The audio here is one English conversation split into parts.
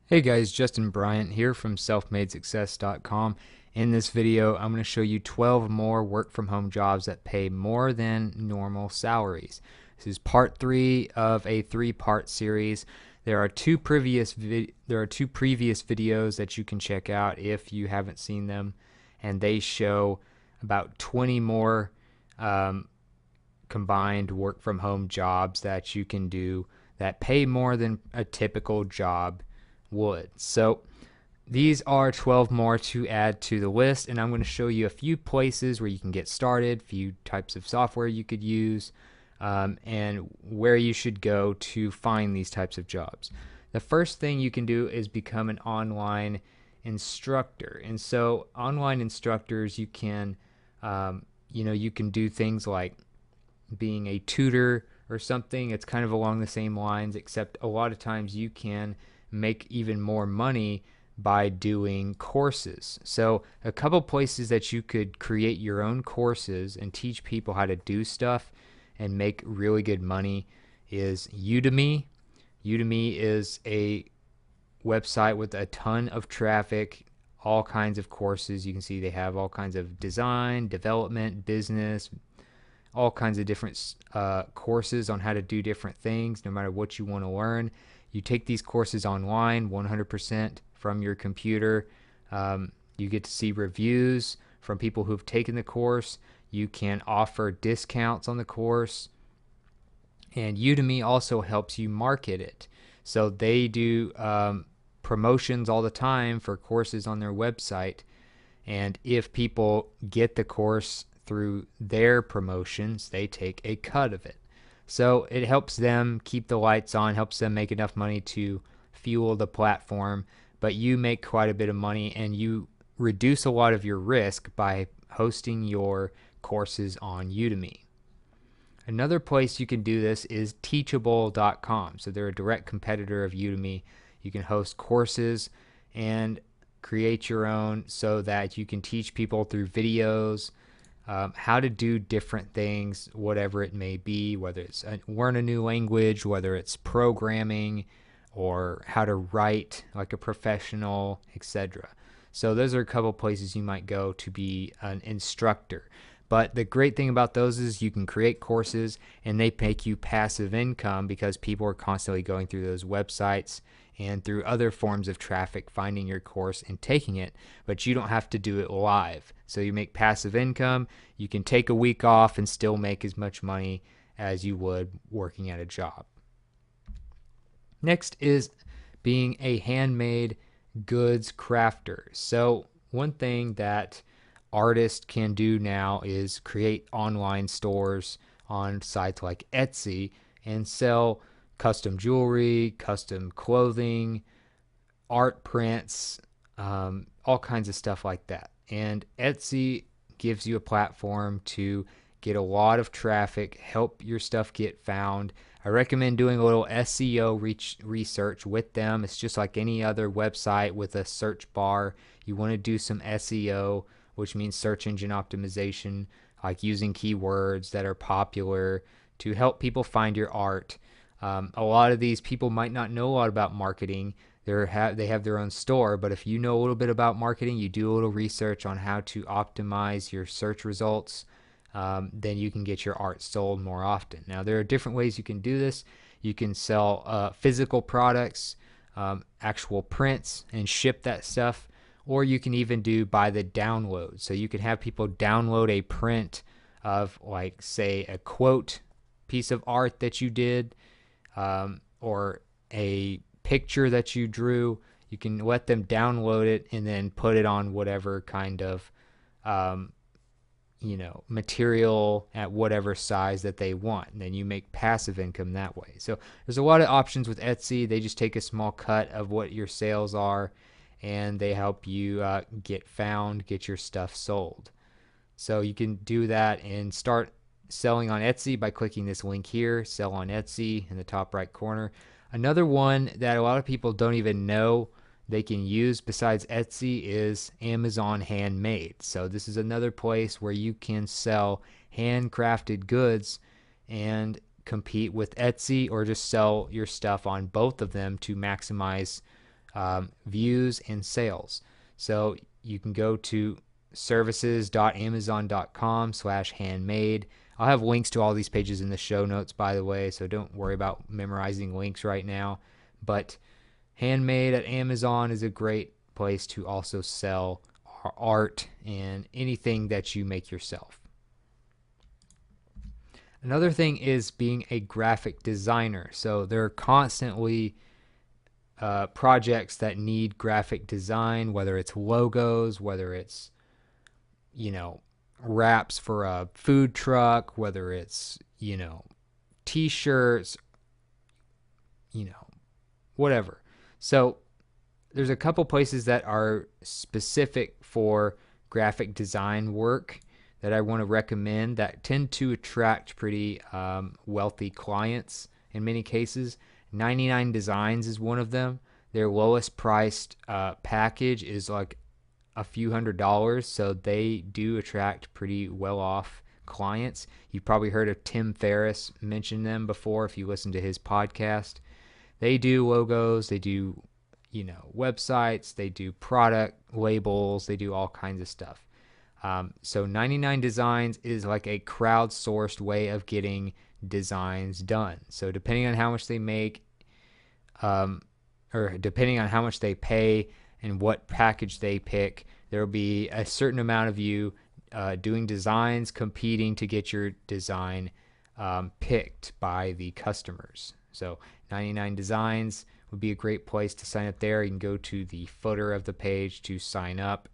Hey guys, Justin Bryant here from selfmadesuccess.com. In this video, I'm going to show you 12 more work from home jobs that pay more than normal salaries. This is part 3 of a 3-part series. There are two previous videos that you can check out if you haven't seen them, and they show about 20 more combined work from home jobs that you can do that pay more than a typical job would. So these are 12 more to add to the list, and I'm going to show you a few places where you can get started, a few types of software you could use, and where you should go to find these types of jobs. The first thing you can do is become an online instructor. And so online instructors, you can you can do things like being a tutor or something. It's kind of along the same lines, except a lot of times you can make even more money by doing courses. So a couple places that you could create your own courses and teach people how to do stuff and make really good money is Udemy. Udemy is a website with a ton of traffic, all kinds of courses. You can see they have all kinds of design, development, business, all kinds of different courses on how to do different things no matter what you want to learn. You take these courses online 100% from your computer. You get to see reviews from people who've taken the course. You can offer discounts on the course. And Udemy also helps you market it. So they do promotions all the time for courses on their website. And if people get the course through their promotions, they take a cut of it. So it helps them keep the lights on, helps them make enough money to fuel the platform, but you make quite a bit of money and you reduce a lot of your risk by hosting your courses on Udemy. Another place you can do this is teachable.com. So they're a direct competitor of Udemy. You can host courses and create your own so that you can teach people through videos, how to do different things, whatever it may be, whether it's learn a new language, whether it's programming, or how to write like a professional, etc. So those are a couple places you might go to be an instructor. But the great thing about those is you can create courses and they make you passive income because people are constantly going through those websites and through other forms of traffic finding your course and taking it, but you don't have to do it live. So you make passive income. You can take a week off and still make as much money as you would working at a job. Next is being a handmade goods crafter. So one thing that artists can do now is create online stores on sites like Etsy and sell custom jewelry, custom clothing, art prints, all kinds of stuff like that. And Etsy gives you a platform to get a lot of traffic, help your stuff get found. I recommend doing a little SEO research with them. It's just like any other website with a search bar. You want to do some SEO, which means search engine optimization, like using keywords that are popular to help people find your art. A lot of these people might not know a lot about marketing. They have their own store, but if you know a little bit about marketing, you do a little research on how to optimize your search results, then you can get your art sold more often. Now, there are different ways you can do this. You can sell physical products, actual prints, and ship that stuff, or you can even do by the download. So you can have people download a print of, like, say, a quote piece of art that you did, or a picture that you drew. You can let them download it and then put it on whatever kind of material at whatever size that they want, and then you make passive income that way. So there's a lot of options with Etsy. They just take a small cut of what your sales are and they help you get found, get your stuff sold. So you can do that and start selling on Etsy by clicking this link here, sell on Etsy in the top right corner. Another one that a lot of people don't even know they can use besides Etsy is Amazon Handmade. So this is another place where you can sell handcrafted goods and compete with Etsy, or just sell your stuff on both of them to maximize views, and sales. So you can go to services.amazon.com/handmade. I'll have links to all these pages in the show notes, by the way, so don't worry about memorizing links right now. But Handmade at Amazon is a great place to also sell art and anything that you make yourself. Another thing is being a graphic designer. So there are constantly projects that need graphic design, whether it's logos, whether it's, wraps for a food truck, whether it's, t-shirts, whatever. So there's a couple places that are specific for graphic design work that I want to recommend that tend to attract pretty wealthy clients in many cases. 99 Designs is one of them. Their lowest priced package is like a few $100s, so they do attract pretty well off clients. You've probably heard of Tim Ferriss mention them before if you listen to his podcast. They do logos, they do websites, they do product labels, they do all kinds of stuff. So 99 Designs is like a crowdsourced way of getting designs done. So depending on how much they make, or depending on how much they pay and what package they pick, there will be a certain amount of you doing designs, competing to get your design picked by the customers. So 99 Designs would be a great place to sign up there. You can go to the footer of the page to sign up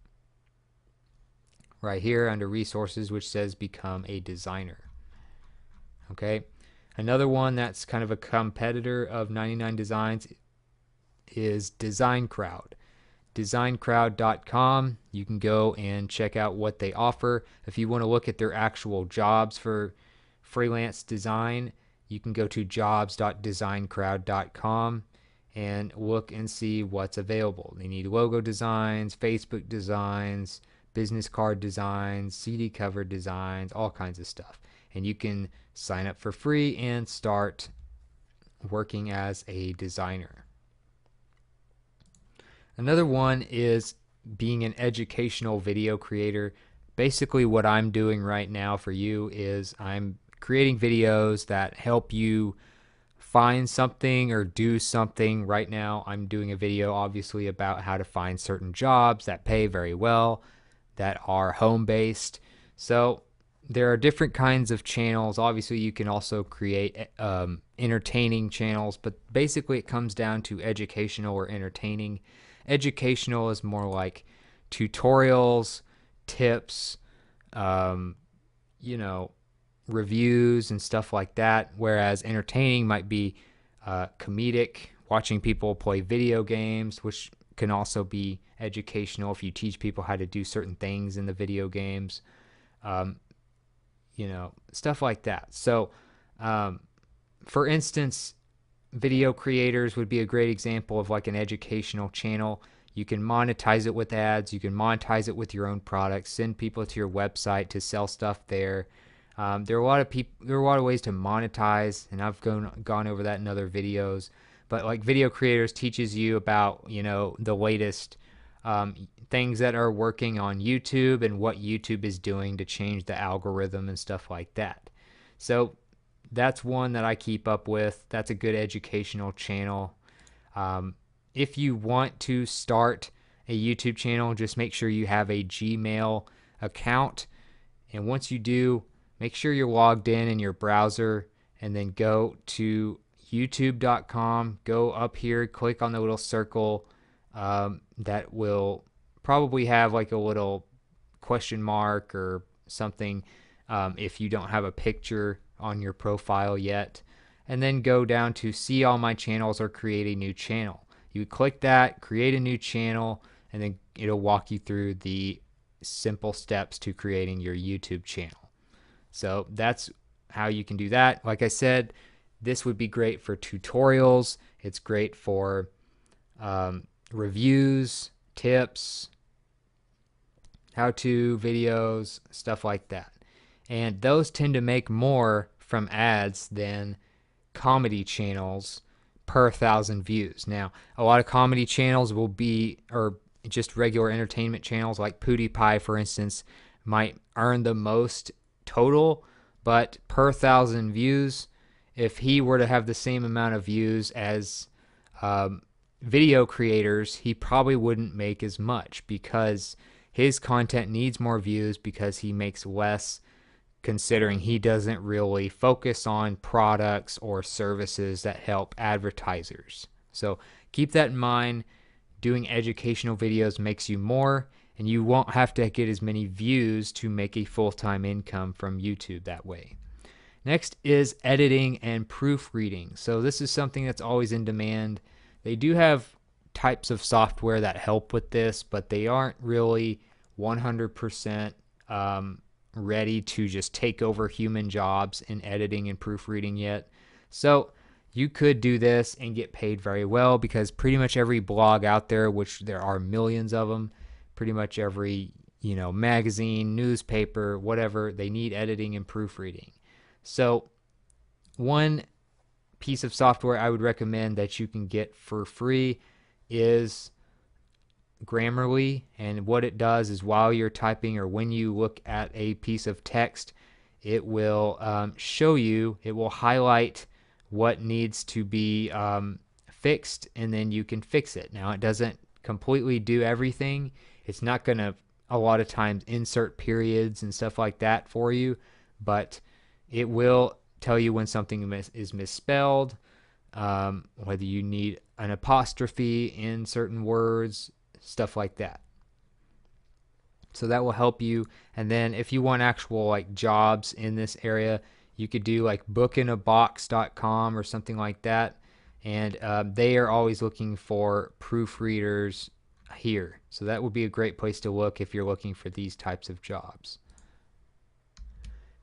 right here under resources, which says become a designer. Okay, another one that's kind of a competitor of 99 Designs is Design Crowd. designcrowd.com. You can go and check out what they offer. If you want to look at their actual jobs for freelance design, you can go to jobs.designcrowd.com and look and see what's available. They need logo designs, Facebook designs, business card designs, CD cover designs, all kinds of stuff. And you can sign up for free and start working as a designer. Another one is being an educational video creator. Basically what I'm doing right now for you is I'm creating videos that help you find something or do something. Right now I'm doing a video obviously about how to find certain jobs that pay very well, that are home-based. So there are different kinds of channels. Obviously you can also create entertaining channels, but basically it comes down to educational or entertaining. Educational is more like tutorials, tips, reviews and stuff like that, whereas entertaining might be comedic, watching people play video games, which can also be educational if you teach people how to do certain things in the video games, stuff like that. So for instance, video creators would be a great example of like an educational channel. You can monetize it with ads, you can monetize it with your own products, send people to your website to sell stuff there. There are a lot of ways to monetize, and I've gone over that in other videos. But like Video Creators teaches you about the latest things that are working on YouTube and what YouTube is doing to change the algorithm and stuff like that. So that's one that I keep up with. That's a good educational channel. If you want to start a YouTube channel, just make sure you have a Gmail account, and once you do, make sure you're logged in your browser, and then go to youtube.com, go up here, click on the little circle that will probably have like a little question mark or something if you don't have a picture on your profile yet, and then go down to see all my channels or create a new channel. You click that, create a new channel, and then it'll walk you through the simple steps to creating your YouTube channel. So that's how you can do that. Like I said, this would be great for tutorials. It's great for reviews, tips, how-to videos, stuff like that. And those tend to make more from ads than comedy channels per 1,000 views. Now, a lot of comedy channels will be, or just regular entertainment channels like PewDiePie, for instance, might earn the most total, but per 1,000 views, if he were to have the same amount of views as video creators, he probably wouldn't make as much because his content needs more views because he makes less, considering he doesn't really focus on products or services that help advertisers. So keep that in mind. Doing educational videos makes you more, and you won't have to get as many views to make a full-time income from YouTube that way. Next is editing and proofreading. So this is something that's always in demand. They do have types of software that help with this, but they aren't really 100% ready to just take over human jobs in editing and proofreading yet. So you could do this and get paid very well because pretty much every blog out there, which there are millions of them, pretty much every, magazine, newspaper, whatever, they need editing and proofreading. So one piece of software I would recommend that you can get for free is Grammarly, and what it does is while you're typing or when you look at a piece of text, it will show you, it will highlight what needs to be fixed, and then you can fix it. Now, it doesn't completely do everything. It's not going to, a lot of times, insert periods and stuff like that for you, but it will tell you when something is misspelled, whether you need an apostrophe in certain words, stuff like that. So that will help you. And then if you want actual like jobs in this area, you could do like bookinabox.com or something like that. And they are always looking for proofreaders here. So that would be a great place to look if you're looking for these types of jobs.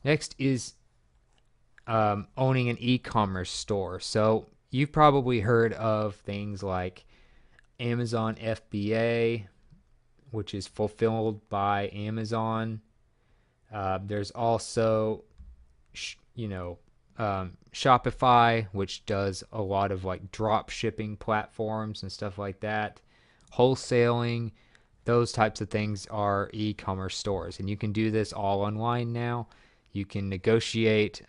Next is owning an e-commerce store. So you've probably heard of things like Amazon FBA, which is fulfilled by Amazon. There's also, Shopify, which does a lot of like drop shipping platforms and stuff like that. Wholesaling, those types of things are e-commerce stores, and you can do this all online now. You can negotiate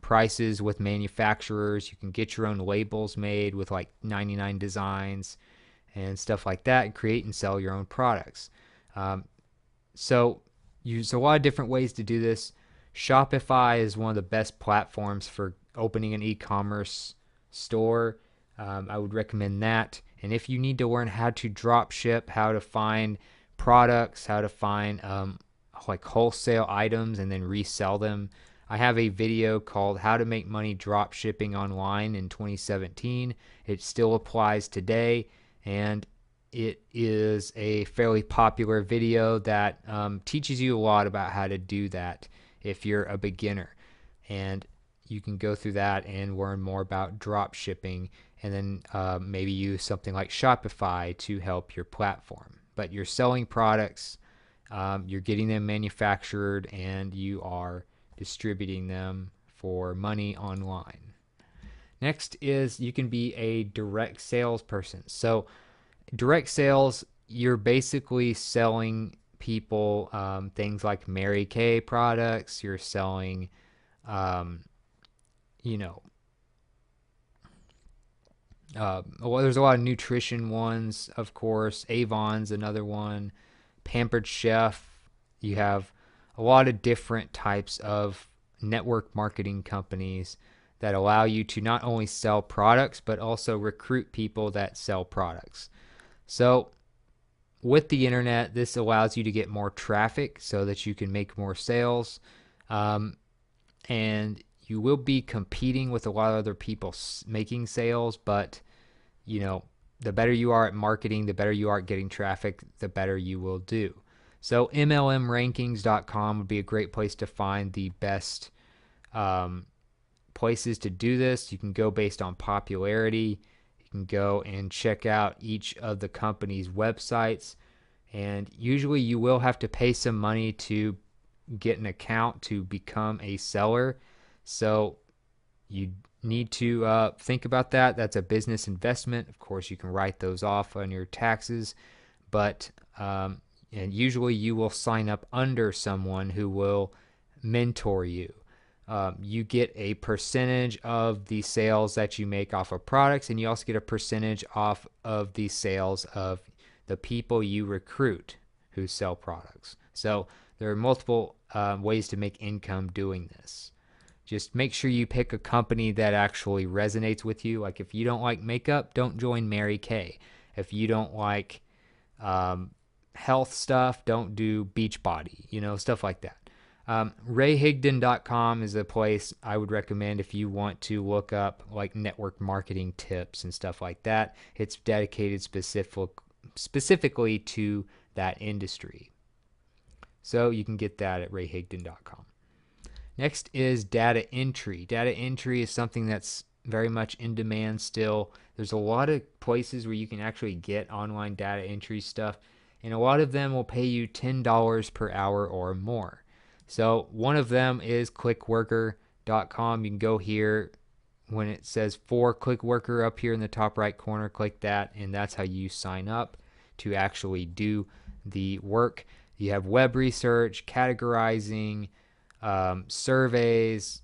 prices with manufacturers. You can get your own labels made with like 99 designs and stuff like that, and create and sell your own products. So there's a lot of different ways to do this. Shopify is one of the best platforms for opening an e-commerce store. I would recommend that. And if you need to learn how to drop ship, how to find products, how to find like wholesale items and then resell them, I have a video called How to Make Money Drop Shipping Online in 2017. It still applies today, and it is a fairly popular video that teaches you a lot about how to do that if you're a beginner. And you can go through that and learn more about drop shipping, and then maybe use something like Shopify to help your platform. But you're selling products, you're getting them manufactured, and you are distributing them for money online. Next is you can be a direct salesperson. So direct sales, you're basically selling people things like Mary Kay products. You're selling, there's a lot of nutrition ones, of course. Avon's another one. Pampered Chef. You have a lot of different types of network marketing companies that allow you to not only sell products, but also recruit people that sell products. So with the internet, this allows you to get more traffic so that you can make more sales. And you will be competing with a lot of other people making sales, but the better you are at marketing, the better you are at getting traffic, the better you will do. So MLMrankings.com would be a great place to find the best places to do this. You can go based on popularity. You can go and check out each of the company's websites, and usually you will have to pay some money to get an account to become a seller. So you need to think about that. That's a business investment. Of course, you can write those off on your taxes, but and usually you will sign up under someone who will mentor you. You get a percentage of the sales that you make off of products, and you also get a percentage off of the sales of the people you recruit who sell products. So there are multiple ways to make income doing this. Just make sure you pick a company that actually resonates with you. Like if you don't like makeup, don't join Mary Kay. If you don't like health stuff, don't do Beachbody, stuff like that. RayHigdon.com is a place I would recommend if you want to look up like network marketing tips and stuff like that. It's dedicated specifically to that industry. So you can get that at RayHigdon.com. Next is data entry. Data entry is something that's very much in demand still. There's a lot of places where you can actually get online data entry stuff, and a lot of them will pay you $10 per hour or more. So one of them is clickworker.com. You can go here when it says for clickworker up here in the top right corner, click that, and that's how you sign up to actually do the work. You have web research, categorizing, surveys,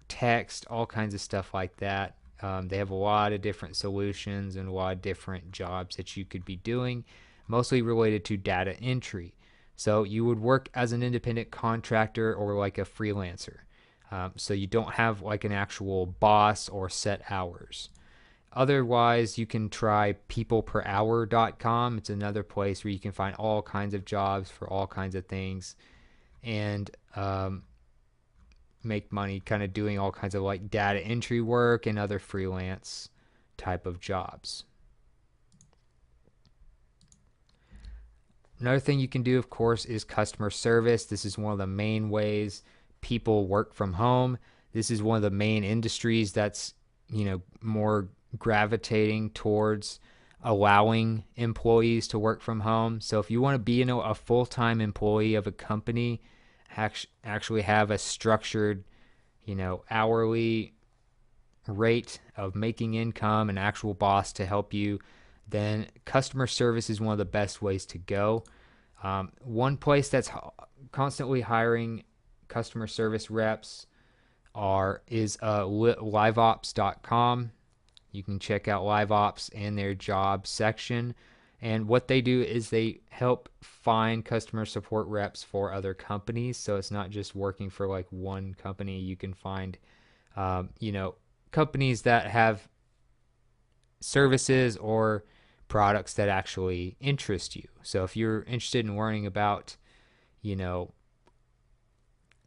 text, all kinds of stuff like that. They have a lot of different solutions and a lot of different jobs that you could be doing, mostly related to data entry. So you would work as an independent contractor or like a freelancer. So you don't have like an actual boss or set hours. Otherwise, you can try peopleperhour.com. It's another place where you can find all kinds of jobs for all kinds of things and make money kind of doing all kinds of like data entry work and other freelance type of jobs. Another thing you can do, of course, is customer service. This is one of the main ways people work from home. This is one of the main industries that's, more gravitating towards allowing employees to work from home. So if you want to be a full-time employee of a company, actually have a structured, hourly rate of making income, an actual boss to help you, then customer service is one of the best ways to go. One place that's constantly hiring customer service reps is liveops.com. You can check out LiveOps and their job section. And what they do is they help find customer support reps for other companies. So it's not just working for like one company. You can find, companies that have services or products that actually interest you. So if you're interested in learning about,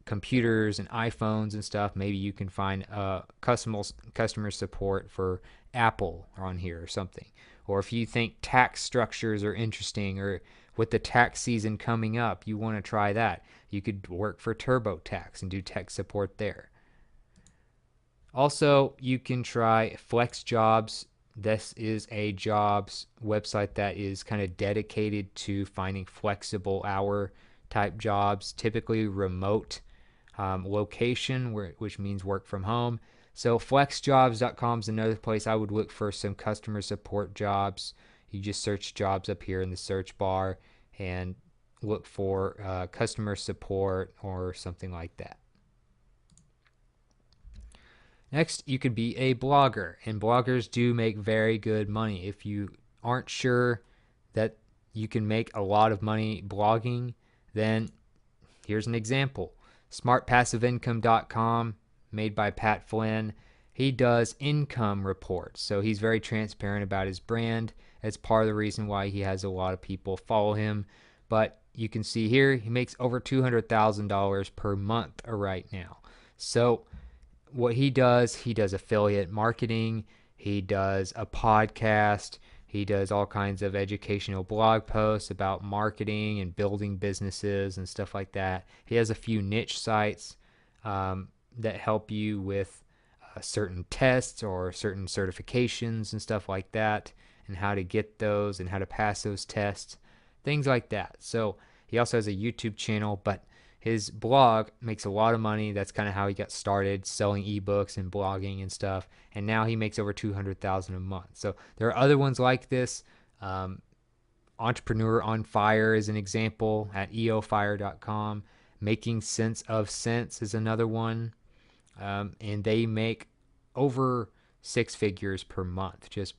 computers and iPhones and stuff, maybe you can find customer support for Apple on here or something. Or if you think tax structures are interesting, or with the tax season coming up, you want to try that, you could work for TurboTax and do tech support there. Also, you can try FlexJobs. This is a jobs website that is kind of dedicated to finding flexible hour type jobs, typically remote location, which means work from home. So flexjobs.com is another place I would look for some customer support jobs. You just search jobs up here in the search bar and look for customer support or something like that. Next, you could be a blogger, and bloggers do make very good money. If you aren't sure that you can make a lot of money blogging, then here's an example. SmartPassiveIncome.com, made by Pat Flynn. He does income reports, so he's very transparent about his brand. That's part of the reason why he has a lot of people follow him. But you can see here, he makes over $200,000 per month right now. So what he does affiliate marketing, he does a podcast, he does all kinds of educational blog posts about marketing and building businesses and stuff like that. He has a few niche sites that help you with certain tests or certain certifications and stuff like that, and how to get those and how to pass those tests, things like that. So he also has a YouTube channel, but his blog makes a lot of money. That's kind of how he got started, selling ebooks and blogging and stuff. And now he makes over 200,000 a month. So there are other ones like this. Entrepreneur on Fire is an example at eofire.com. Making Sense of Sense is another one. And they make over 6 figures per month just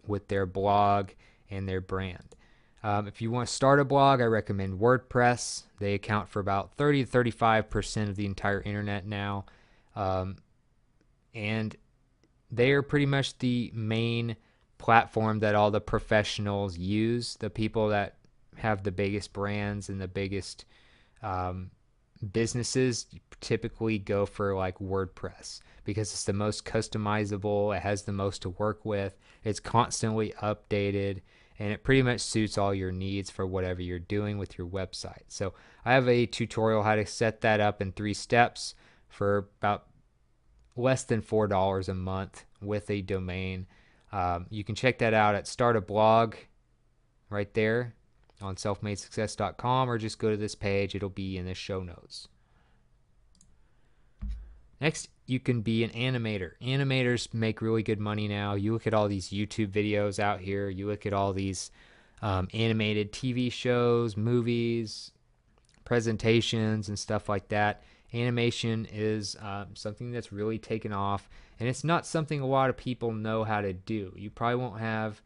with their blog and their brand. If you want to start a blog, I recommend WordPress. They account for about 30 to 35% of the entire internet now. And they are pretty much the main platform that all the professionals use. The people that have the biggest brands and the biggest businesses typically go for like WordPress because it's the most customizable, it has the most to work with, it's constantly updated, and it pretty much suits all your needs for whatever you're doing with your website. So I have a tutorial how to set that up in 3 steps for about less than $4 a month with a domain. You can check that out at Start a Blog right there on selfmadesuccess.com, or just go to this page. It'll be in the show notes. Next, you can be an animator. Animators make really good money now. You look at all these YouTube videos out here. You look at all these animated TV shows, movies, presentations, and stuff like that. Animation is something that's really taken off, and it's not something a lot of people know how to do. You probably won't have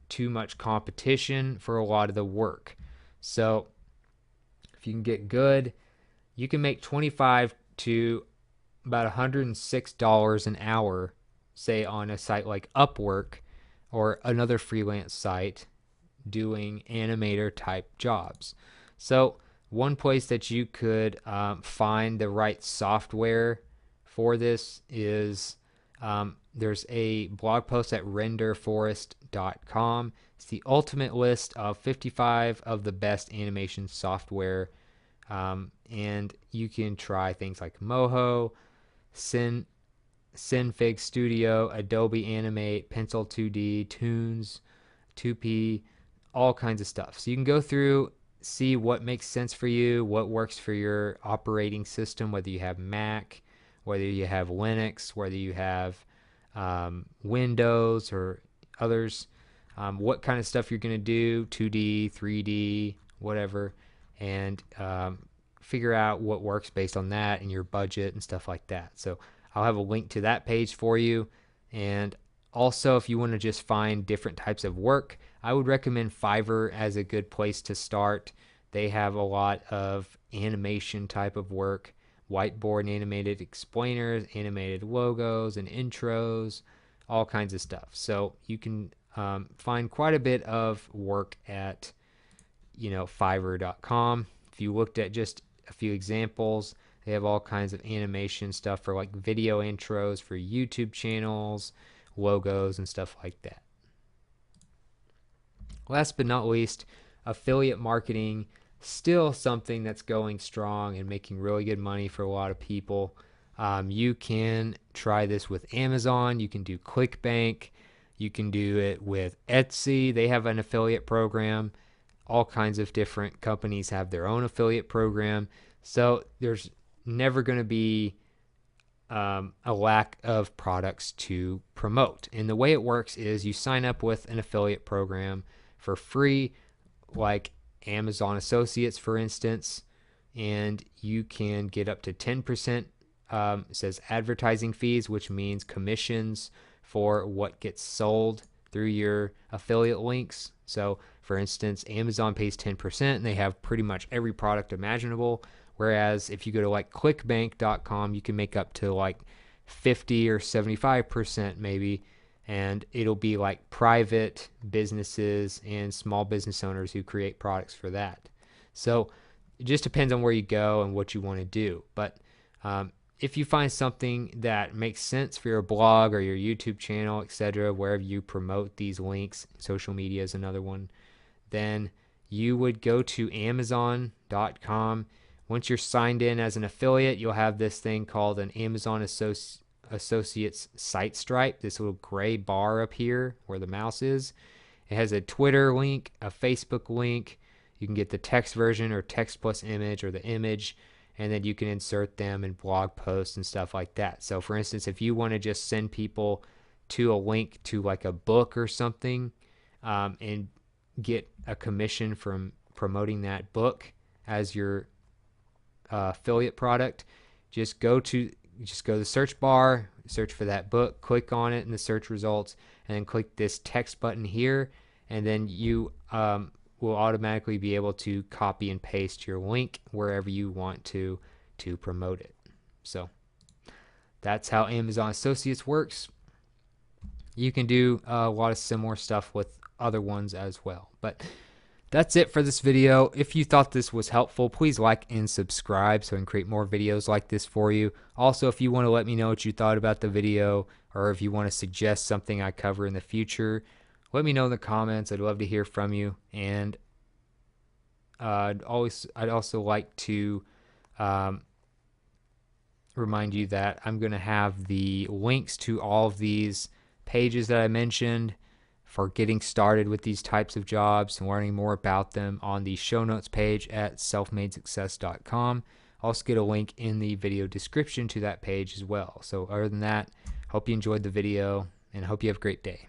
too much competition for a lot of the work. So if you can get good, you can make $25 to about $106 an hour, say on a site like Upwork or another freelance site doing animator type jobs. So one place that you could find the right software for this is there's a blog post at renderforest.com. It's the ultimate list of 55 of the best animation software. And you can try things like Moho, Synfig Studio, Adobe Animate, Pencil 2D, Tunes, 2P, all kinds of stuff. So you can go through, see what makes sense for you, what works for your operating system, whether you have Mac, whether you have Linux, whether you have Windows or others, what kind of stuff you're going to do, 2D, 3D, whatever, and figure out what works based on that and your budget and stuff like that. So I'll have a link to that page for you. And also, if you want to just find different types of work, I would recommend Fiverr as a good place to start. They have a lot of animation type of work, whiteboard and animated explainers, animated logos and intros, all kinds of stuff. So you can find quite a bit of work at Fiverr.com. If you looked at just a few examples, they have all kinds of animation stuff for like video intros for YouTube channels, logos, and stuff like that. Last but not least, affiliate marketing, still something that's going strong and making really good money for a lot of people. You can try this with Amazon. You can do ClickBank. You can do it with Etsy. They have an affiliate program. All kinds of different companies have their own affiliate program. So there's never going to be a lack of products to promote. And the way it works is you sign up with an affiliate program for free, like Amazon Associates, for instance, and you can get up to 10%. It says advertising fees, which means commissions for what gets sold through your affiliate links. So for instance, Amazon pays 10% and they have pretty much every product imaginable. Whereas if you go to like clickbank.com, you can make up to like 50 or 75% maybe. And it'll be like private businesses and small business owners who create products for that. So it just depends on where you go and what you want to do. But if you find something that makes sense for your blog or your YouTube channel, etc., wherever you promote these links, social media is another one, then you would go to Amazon.com. Once you're signed in as an affiliate, you'll have this thing called an Amazon Associates site stripe, this little gray bar up here where the mouse is. It has a Twitter link, a Facebook link. You can get the text version or text plus image or the image, and then you can insert them in blog posts and stuff like that. So for instance, if you want to just send people to a link to like a book or something, and get a commission from promoting that book as your affiliate product, just go to the search bar, search for that book, click on it in the search results, and then click this text button here, and then you will automatically be able to copy and paste your link wherever you want to promote it. So that's how Amazon Associates works. You can do a lot of similar stuff with other ones as well. But that's it for this video. If you thought this was helpful, please like and subscribe so I can create more videos like this for you. Also, if you want to let me know what you thought about the video, or if you want to suggest something I cover in the future, let me know in the comments. I'd love to hear from you. And I'd also like to remind you that I'm going to have the links to all of these pages that I mentioned for getting started with these types of jobs and learning more about them on the show notes page at selfmadesuccess.com. I'll also get a link in the video description to that page as well. So other than that, hope you enjoyed the video and hope you have a great day.